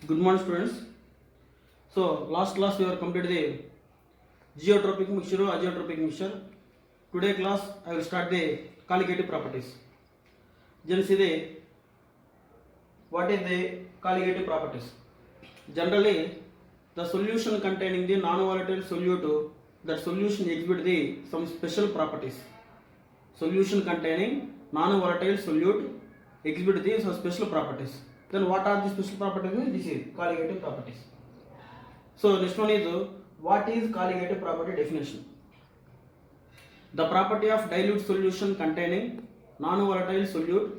Good morning, students. So, last class we have completed the geotropic mixture or azeotropic mixture. Today class I will start the colligative properties. Then see what is the colligative properties. Generally, the solution containing the non-volatile solute, that solution exhibit some special properties. Solution containing non-volatile solute exhibit some special properties. Then what are the special properties? This is colligative properties. So next one is what is colligative property definition? The property of dilute solution containing non-volatile solute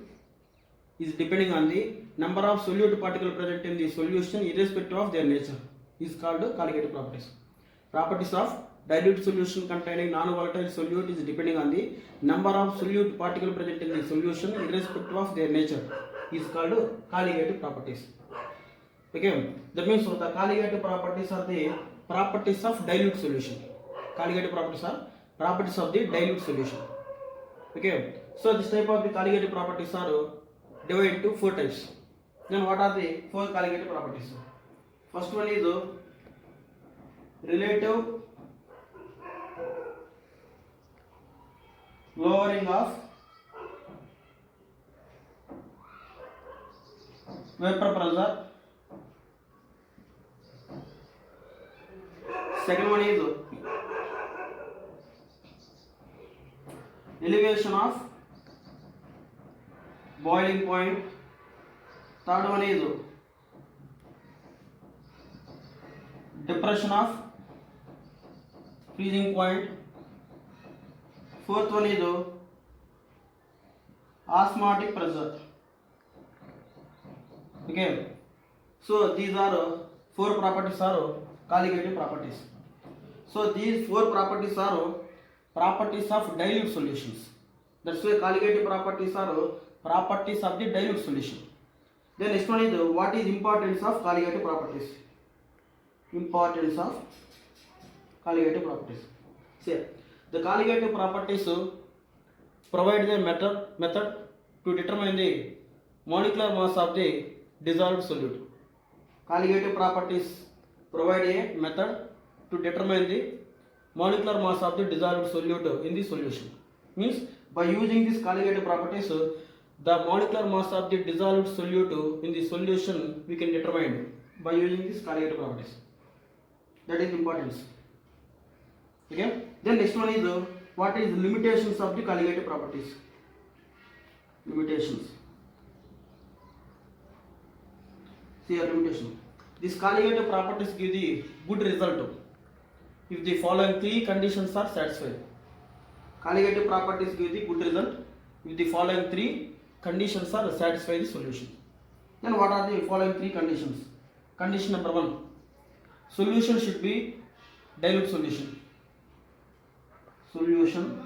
is depending on the number of solute particle present in the solution irrespective of their nature is called colligative properties. Properties of dilute solution containing non-volatile solute is depending on the number of solute particle present in the solution irrespective of their nature is called colligative properties. Okay, that means so the colligative properties are the properties of dilute solution. Colligative properties are properties of the dilute solution. Okay, so this type of the colligative properties are divided into 4 types. Then what are the 4 colligative properties? First one is relative lowering of vapor pressure. Second one is elevation of boiling point. Third one is depression of freezing point. Fourth one is osmotic pressure. Okay, so these are 4 properties are colligative properties. So these 4 properties are properties of dilute solutions. That's why colligative properties are properties of the dilute solution. Then next one is what is importance of colligative properties? Importance of colligative properties. See, the colligative properties provide the method to determine the molecular mass of the dissolved solute. Colligative properties provide a method to determine the molecular mass of the dissolved solute in the solution. Means by using these colligative properties, the molecular mass of the dissolved solute in the solution we can determine by using these colligative properties. That is importance. Okay. Then next one is what is limitations of the colligative properties. Limitations. See a limitation. These colligative properties give the good result if the following 3 conditions are satisfied. Colligative properties give the good result if the following 3 conditions are satisfied the solution. Then what are the following 3 conditions? Condition number 1. Solution should be dilute solution. Solution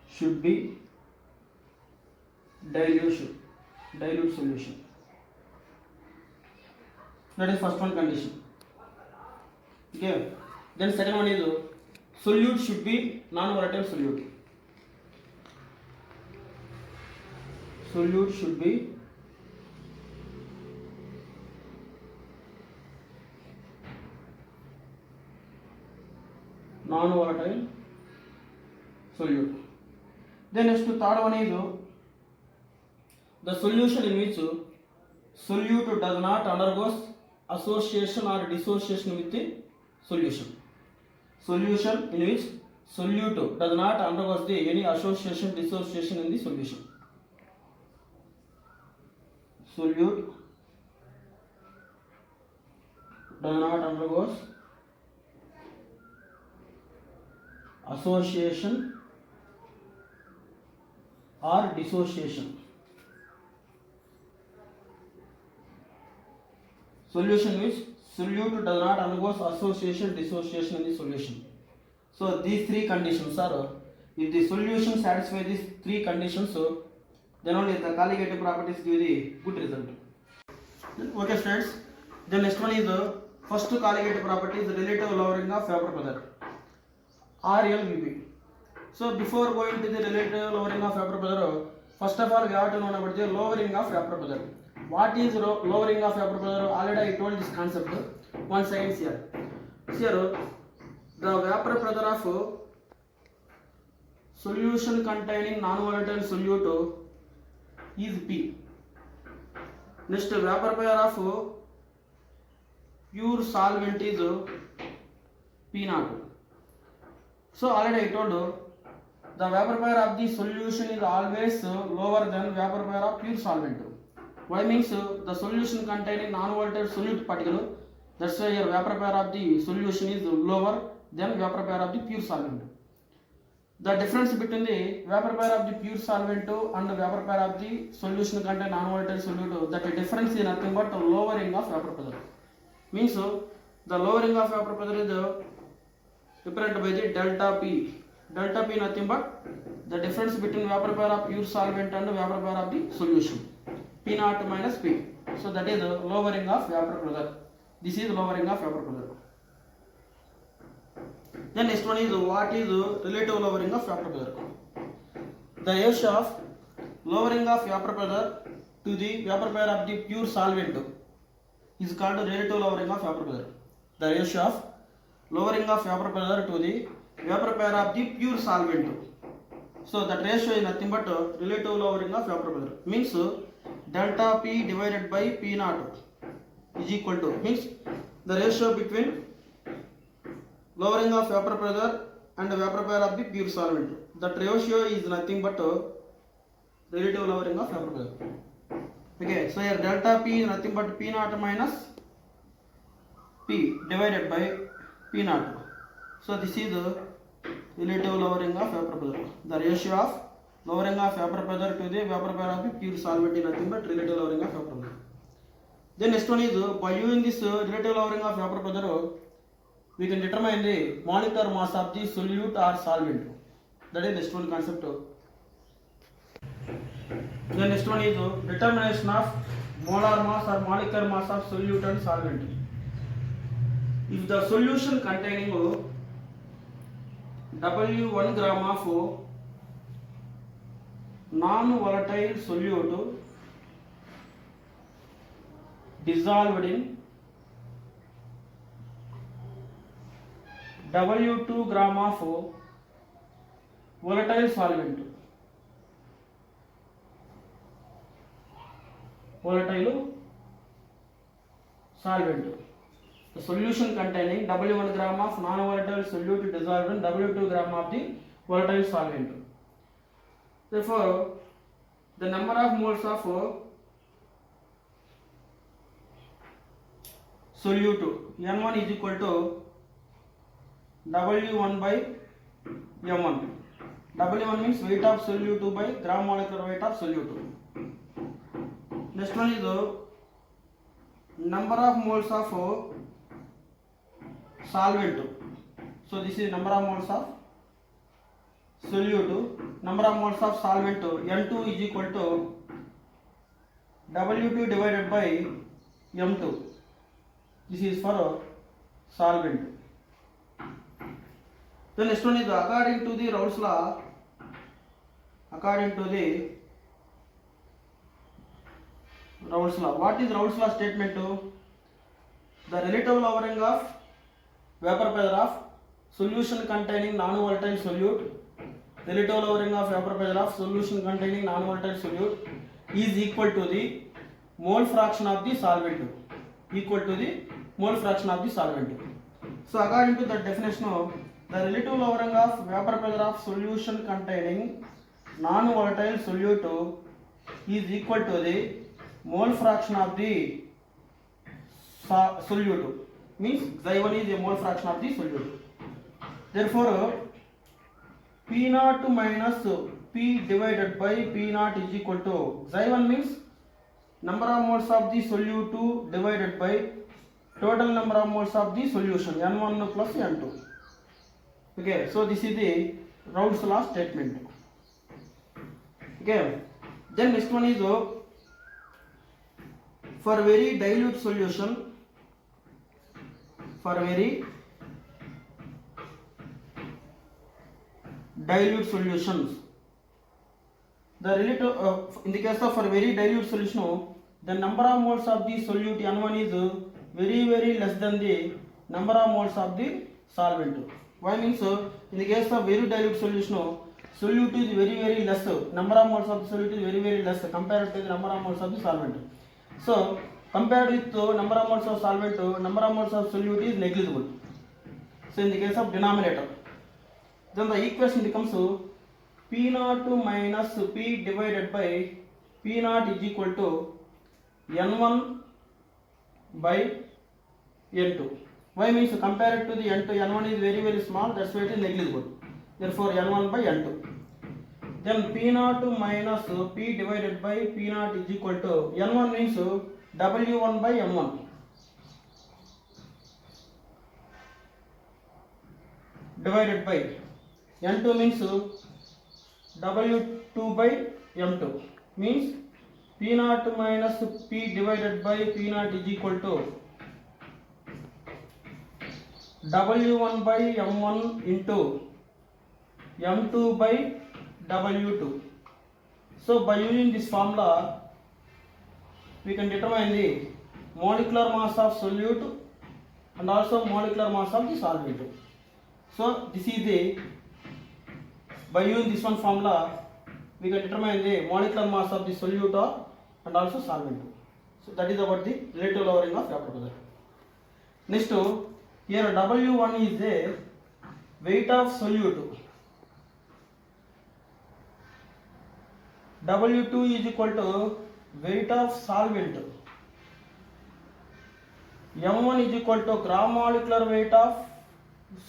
should be dilute solution. That is first one condition. Okay. Then second one is solute should be non-volatile solute. Solute should be non-volatile solute. Then next to third one is the solution in which solute does not undergo association or dissociation with the solution. Solution in which solute does not undergo any association dissociation in the solution. Solute does not undergo association or dissociation. Solution which solute does not undergo association dissociation in the solution. So these 3 conditions are, if the solution satisfies these 3 conditions, then only the colligative properties give the good result. Okay students, the next one is first colligative property is relative lowering of vapor pressure, RLVP. So before going to the relative lowering of vapor pressure, first of all we have to know about the lowering of vapor pressure. What is lowering of vapor pressure? Already I told this concept. One second here. Here the vapor pressure of solution containing non-volatile solute is P. Next, vapor pressure of pure solvent is P naught. So already I told the vapor pressure of the solution is always lower than vapor pressure of pure solvent. Why means the solution containing non-volatile solute particle, that's why your vapor pressure of the solution is lower than vapor pressure of the pure solvent. The difference between the vapor pressure of the pure solvent and the vapor pressure of the solution containing non-volatile solute, that difference is nothing but lowering of vapor pressure. Means the lowering of vapor pressure is represented by the delta P. Delta P nothing but the difference between vapor pressure of pure solvent and vapor pressure of the solution. P naught minus P. So that is lowering of vapor pressure. This is lowering of vapor pressure. Then next one is what is relative lowering of vapor pressure. The ratio of lowering of vapor pressure to the vapor pressure of the pure solvent is called relative lowering of vapor pressure. The ratio of lowering of vapor pressure to the vapor pressure of the pure solvent. So that ratio is nothing but relative lowering of vapor pressure. Means delta P divided by P naught is equal to, means the ratio between lowering of vapor pressure and vapor pressure of the pure solvent. That ratio is nothing but relative lowering of vapor pressure. Okay, so here delta P is nothing but P naught minus P divided by P naught. So this is the relative lowering of vapor pressure. The ratio of lowering of vapor pressure to the vapor pressure of the pure solvent is nothing but relative lowering of vapor pressure. Then next one is by using this relative lowering of vapor pressure, we can determine the molecular mass of the solute or solvent. That is next one concept. Then next one is determination of molar mass or molecular mass of solute and solvent. If the solution containing W1 gram of non-volatile solute dissolved in W2 gram of volatile solvent. The solution containing W1 gram of non-volatile solute dissolved in W2 gram of the volatile solvent. Therefore, the number of moles of solute N1 is equal to W1 by M1. W1 means weight of solute by gram molecular weight of solute. Next one is number of moles of solvent. So this is number of moles of solute. Number of moles of solvent N2 is equal to W2 divided by M2. This is for solvent. The next one is according to the Raoult's law. According to the Raoult's law. What is Raoult's law statement? The relative lowering of vapor pressure of solution containing non-volatile solute. Relative lowering of vapor pressure of solution containing non-volatile solute is equal to the mole fraction of the solvent. Equal to the mole fraction of the solvent. So according to the definition of the relative lowering of vapor pressure of solution containing non-volatile solute is equal to the mole fraction of the solute. Means Xi1 is a mole fraction of the solute. Therefore, P naught minus P divided by P naught is equal to Xi1 means number of moles of the solute divided by total number of moles of the solution N1 plus N2. Okay, so this is the Raoult's law statement. Okay, then next one is for very dilute solution. For very dilute solutions, the relative in the case of for very dilute solution, the number of moles of the solute N1 is very less than the number of moles of the solvent. Why means in the case of very dilute solution, solute is very less, number of moles of the solute is very less compared to the number of moles of the solvent. So compared with number of moles of solvent, number of moles of solute is negligible. So in the case of denominator, then the equation becomes P0 minus P divided by P0 is equal to N1 by N2. Why means compared to the N2, N1 is very small, that's why it is negligible. Therefore N1 by N2. Then P0 minus P divided by P0 is equal to N1 means W1 by M1 divided by N2 means W2 by M2 means P0 minus P divided by P0 is equal to W1 by M1 into M2 by W2. So by using this formula we can determine the molecular mass of solute and also molecular mass of the solvent. So this is the, by using this one formula we can determine the molecular mass of the solute and also solvent. So that is about the relative lowering of vapor pressure. Next, here W1 is the weight of solute, W2 is equal to weight of solvent, M1 is equal to gram molecular weight of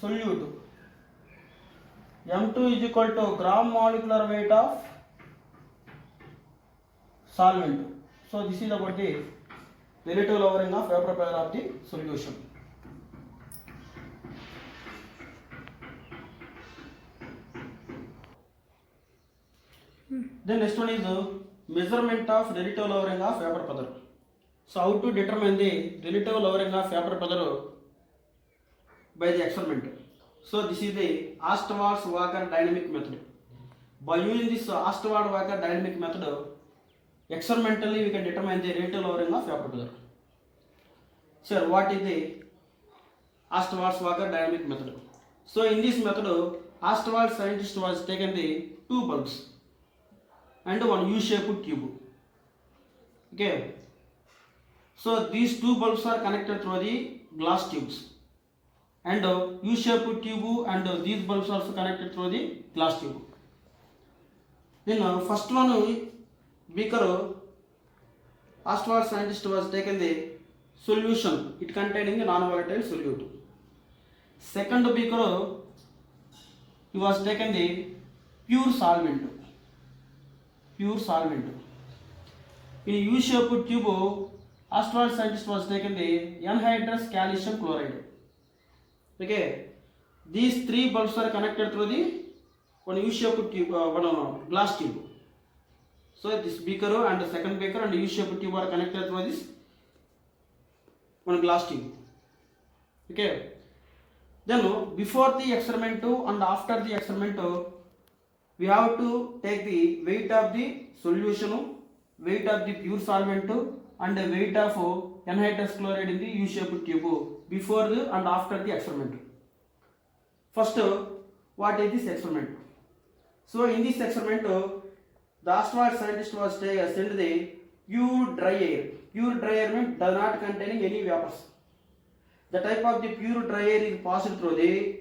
solute, M2 is equal to gram molecular weight of solvent. So this is about the relative lowering of vapor pressure of the solution. Then next one is measurement of relative lowering of vapor pressure. So how to determine the relative lowering of vapor pressure by the experiment. So this is the Ostwald-Walker dynamic method. By using this Ostwald-Walker dynamic method, experimentally we can determine the relative lowering of vapor pressure. Sir, what is the Ostwald-Walker dynamic method? So in this method, Ostwald scientist was taken the two bulbs and one U-shaped tube. Okay. So these two bulbs are connected through the glass tubes, and U-shaped tube and these bulbs also connected through the glass tube. Then first one beaker, Ostwald scientist was taken the solution, it containing the non-volatile solute. Second beaker, he was taken the pure solvent. In U-shaped tube, Ostwald scientist was taken the anhydrous calcium chloride. Okay, these three bulbs are connected through the one U-shaped tube, one glass tube. So this beaker and the second beaker and U-shaped tube are connected through this one glass tube. Okay. Then before the experiment and after the experiment, we have to take the weight of the solution, weight of the pure solvent, and the weight of anhydrous chloride in the U-shaped tube before the and after the experiment. First, what is this experiment? So in this experiment, the Ostwald scientist was sent the pure dry air. Pure dry air means does not containing any vapors. The type of the pure dry air is passed through the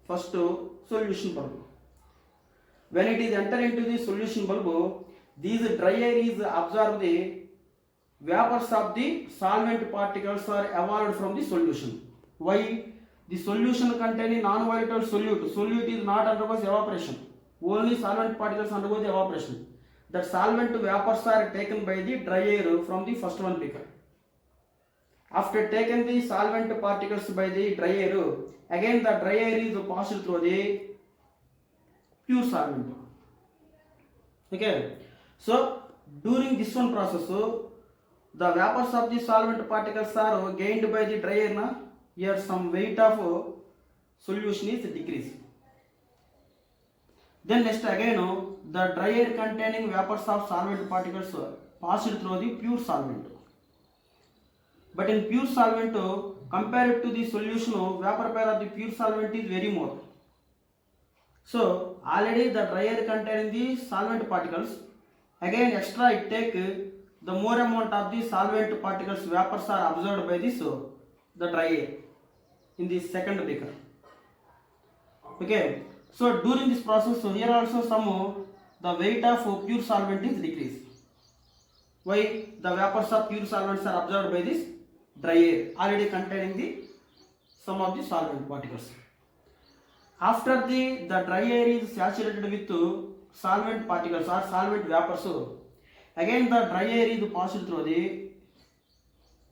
first solution bulb. When it is entered into the solution bulb, these dry air is absorbed the vapors of the solvent particles are evolved from the solution. Why? The solution containing non-volatile solute. Solute is not undergoes evaporation. Only solvent particles undergo the evaporation. That solvent vapors are taken by the dry air from the first one beaker. After taking the solvent particles by the dry air, again the dry air is passed through the pure solvent. Okay. So during this one process, the vapors of the solvent particles are gained by the dry air. Here some weight of solution is decreased. Then next again, the dry air containing vapors of solvent particles passed through the pure solvent. But in pure solvent, compared to the solution, vapor pair of the pure solvent is very more. So already the dry air containing the solvent particles, again extra it take the more amount of the solvent particles vapors are absorbed by this the dry air in the second beaker. Okay, so during this process, here also some the weight of pure solvent is decreased. Why? The vapors of pure solvents are absorbed by this dry air already containing the some of the solvent particles. After the dry air is saturated with solvent particles or solvent vapors, again the dry air is passed through the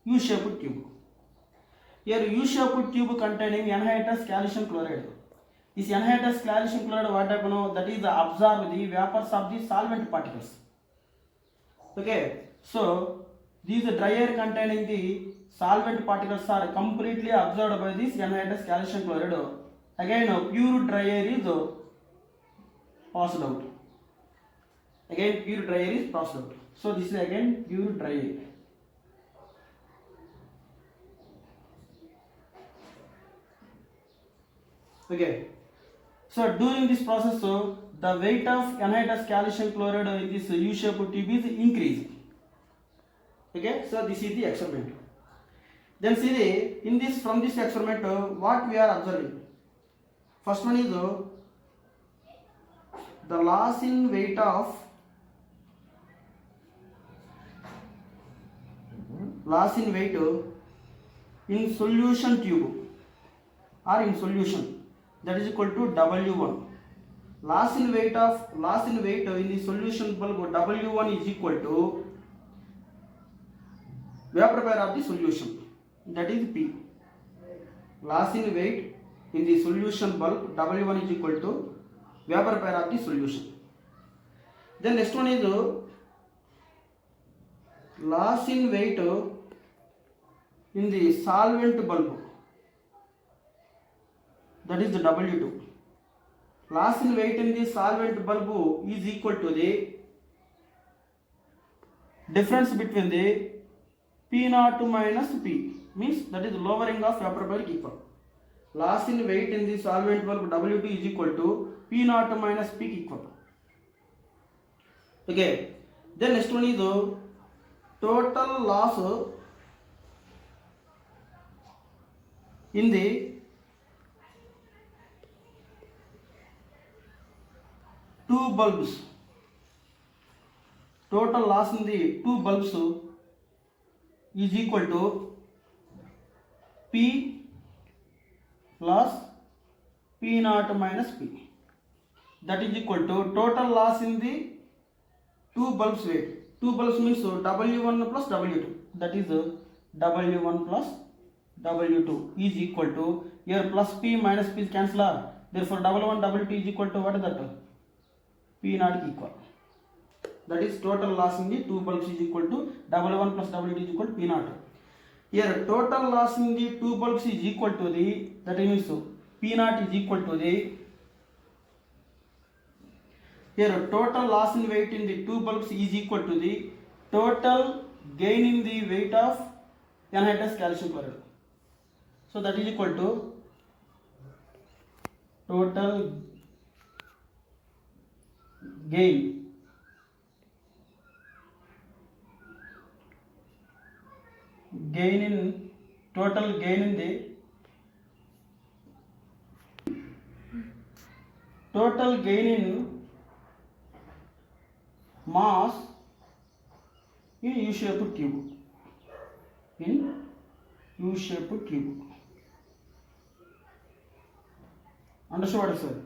U-shaped tube. Here U-shaped tube containing anhydrous calcium chloride. This anhydrous calcium chloride, what happen? That is absorb the vapors of the solvent particles. Okay, so these dry air containing the solvent particles are completely absorbed by this anhydrous calcium chloride. Again pure dry air is passed out. Again pure dry air is passed out. So this is again pure dry air. Okay, so during this process, the weight of anhydrous calcium chloride in this U-shaped tube is increased. Okay, so this is the experiment. Then see in this, from this experiment, what we are observing. First one is the loss in weight of in solution tube or in solution, that is equal to W1. Loss in weight in the solution bulb W1 is equal to vapor pair of the solution, that is P. Loss in weight in the solution bulb W1 is equal to vapor pair of the solution. Then next one is loss in weight in the solvent bulb, that is the W2. Loss in weight in the solvent bulb is equal to the difference between the P0 minus P, means that is lowering of vapor pair equal. Loss in weight in the solvent bulb W2 is equal to P0 minus P equal. Okay, then next one is total loss in the two bulbs. Total loss in the two bulbs is equal to P plus P0 minus P. That is equal to total loss in the two bulbs weight. Two bulbs means W1 plus W2. That is W1 plus W2 is equal to, here plus P minus P is cancel. Therefore W1 W2 is equal to what is that? P0 equal. That is total loss in the two bulbs is equal to W1 plus W2 is equal to P0. Here total loss in the two bulbs is equal to the, that means P0 is equal to the, here total loss in weight in the two bulbs is equal to the total gain in the weight of anhydrous calcium chloride. So that is equal to total gain in total gain in the total gain in mass in U-shaped tube. In U-shaped tube. Understood what I said?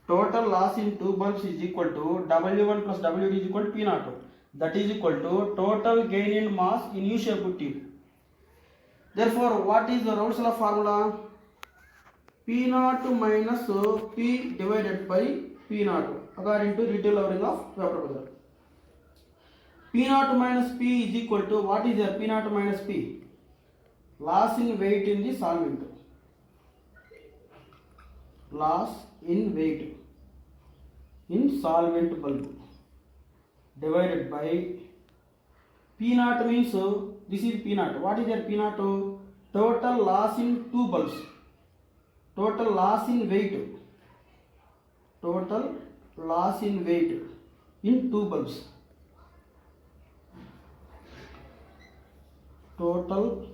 Total loss in two bulbs is equal to W1 plus W2 is equal to P0. That is equal to total gain in mass in U-shaped tube. Therefore, what is the Raoult's law formula? P0 minus P divided by P0 according to retail lowering of vapor pressure. P0 minus P is equal to, what is there? P0 minus P, loss in weight in the solvent. Loss in weight in solvent bulb divided by P naught means this is P naught. What is their P naught? Total loss in two bulbs. Total loss in weight. Total loss in weight in two bulbs. Total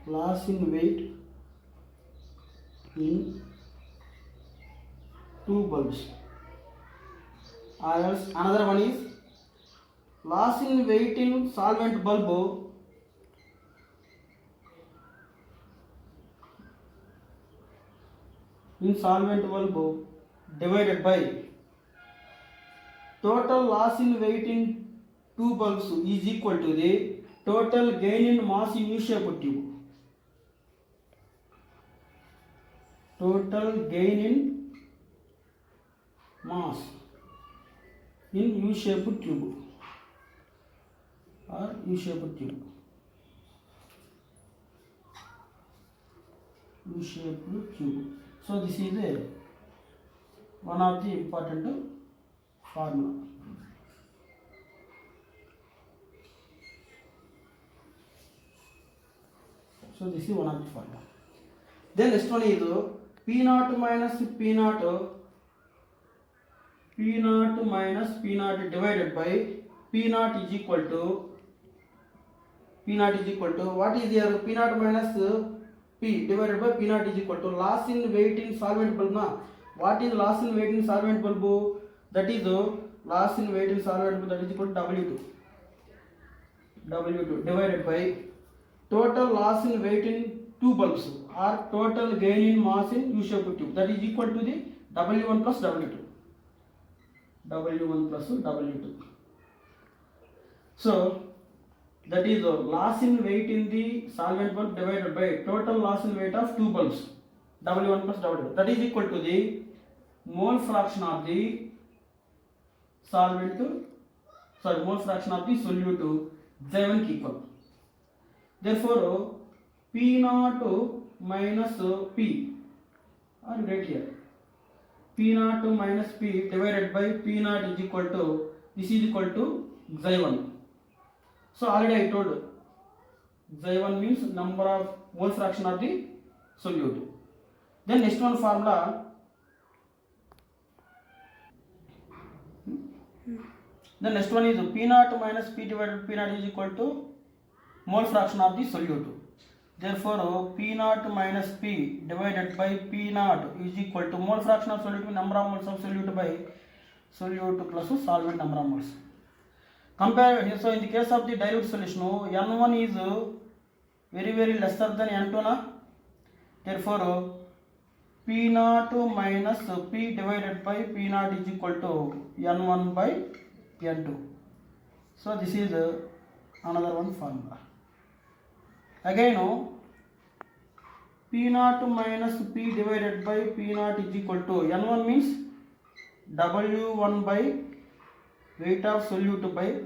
loss in weight in two bulbs. Or else another one is loss in weight in solvent bulb. In solvent bulb divided by total loss in weight in two bulbs is equal to the total gain in mass in U-shaped tube. Total gain in mass in U-shaped tube or U-shaped tube. U-shaped tube. So this is one of the important formula. So this is one of the formula. Then next one is P naught minus P naught. P naught minus P naught divided by P naught is equal to what is here? P naught minus P divided by P naught is equal to loss in weight in solvent bulb. Na? What is loss in weight in solvent bulb? That is loss in weight in solvent bulb, that is equal to W2. W2 divided by total loss in weight in two bulbs or total gain in mass in U-shaped tube, that is equal to the W1 plus W2. W1 plus W2. So that is loss in weight in the solvent bulb divided by total loss in weight of two bulbs, W1 plus W2, that is equal to the mole fraction of the mole fraction of the solute J1 equal. Therefore P naught minus P, or write here, P naught minus P divided by P naught is equal to, this is equal to J1. So already I told J1 means number of mole fraction of the solute. Then next one formula. The next one is P naught minus P divided by P naught is equal to mole fraction of the solute. Therefore P naught minus P divided by P naught is equal to mole fraction of solute, number of moles of solute by solute plus solvent number of moles. Compare. So in the case of the dilute solution, N1 is very lesser than N2 na? Therefore P naught minus P divided by P naught is equal to N1 by N2. So this is another one formula. Again P naught minus P divided by P naught is equal to N1 means W1 by weight of solute by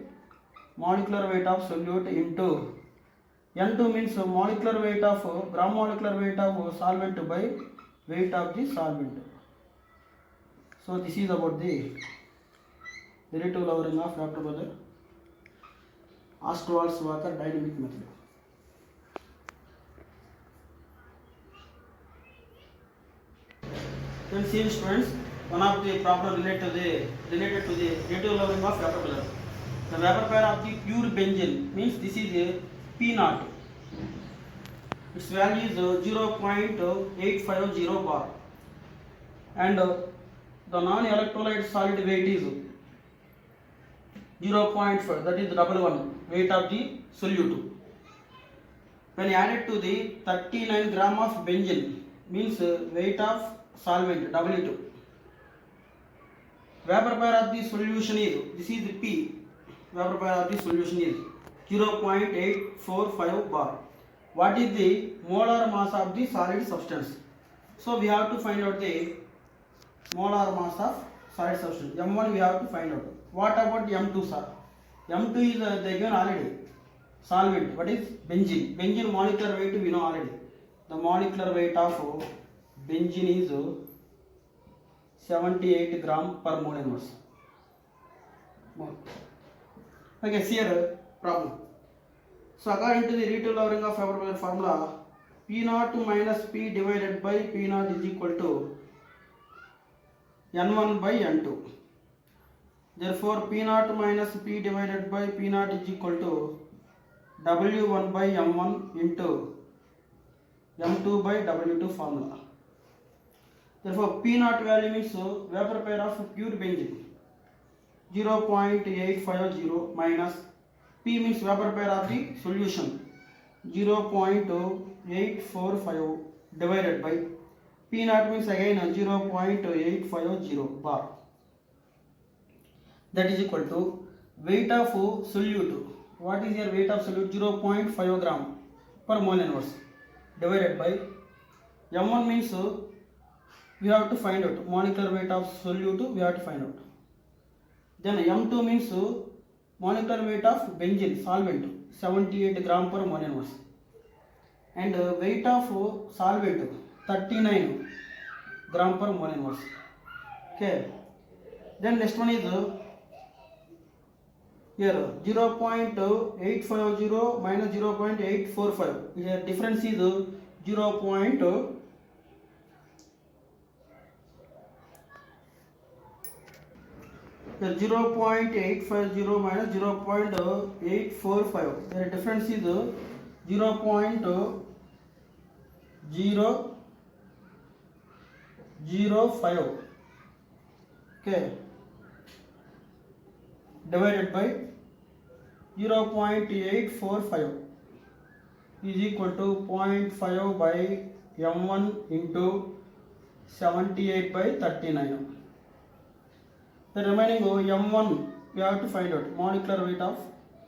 molecular weight of solute into N2 means molecular weight of gram molecular weight of solvent by weight of the solvent. So this is about the relative lowering of Dr. Brother Ostwald-Walker dynamic method. Then see students, one of the problem related to the relative lowering of vapor pressure. The vapor pressure of the pure benzene means this is a P naught. Its value is 0.850 bar, and the non-electrolyte solid weight is 0.5, that is the double one weight of the solute. When added to the 39 gram of benzene means weight of solvent W2. Vapor pressure of the solution is, this is the P, vapor pressure of the solution is 0.845 bar. What is the molar mass of the solid substance? So we have to find out the molar mass of solid substance. M1 we have to find out. What about M2 sir? M2 is they given already. Solvent, what is benzene? Benzene molecular weight we know already. The molecular weight of benzene is 78 gram per mole inverse. Okay, here problem. So according to the relative lowering of vapor pressure formula, P naught minus P divided by P naught is equal to N1 by N2. Therefore, P naught minus P divided by P naught is equal to W1 by M1 into M2 by W2 formula. Therefore, P naught value means vapor pressure of pure benzene 0.850 minus P means vapor pressure of the solution 0.845 divided by P naught means again 0.850 bar. That is equal to weight of solute. What is your weight of solute? 0.5 gram per mole inverse divided by M1 means we have to find out molecular weight of solute, we have to find out. Then M2 means molecular weight of benzene solvent 78 gram per mole inverse, and weight of solvent 39 gram per mole inverse. Okay. Then next one is here 0.850 minus 0.845. Here difference is 0.850 minus 0.845. The difference is 0.005. Okay, divided by 0.845 is equal to 0.5 by M1 into 78 by 39. The remaining M1 we have to find out molecular weight of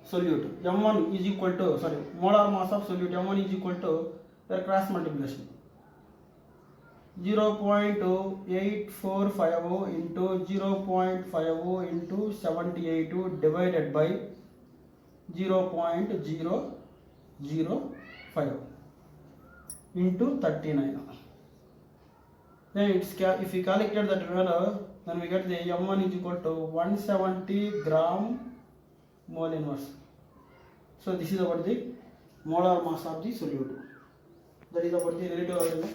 solute. M1 is equal to molar mass of solute. M1 is equal to the cross multiplication 0.845 into 0.50 into 78 divided by 0.005 into 39. Then if we calculate that value, then we get the M1 is equal to 170 gram mole inverse. So this is about the molar mass of the solute. That is about the relative order.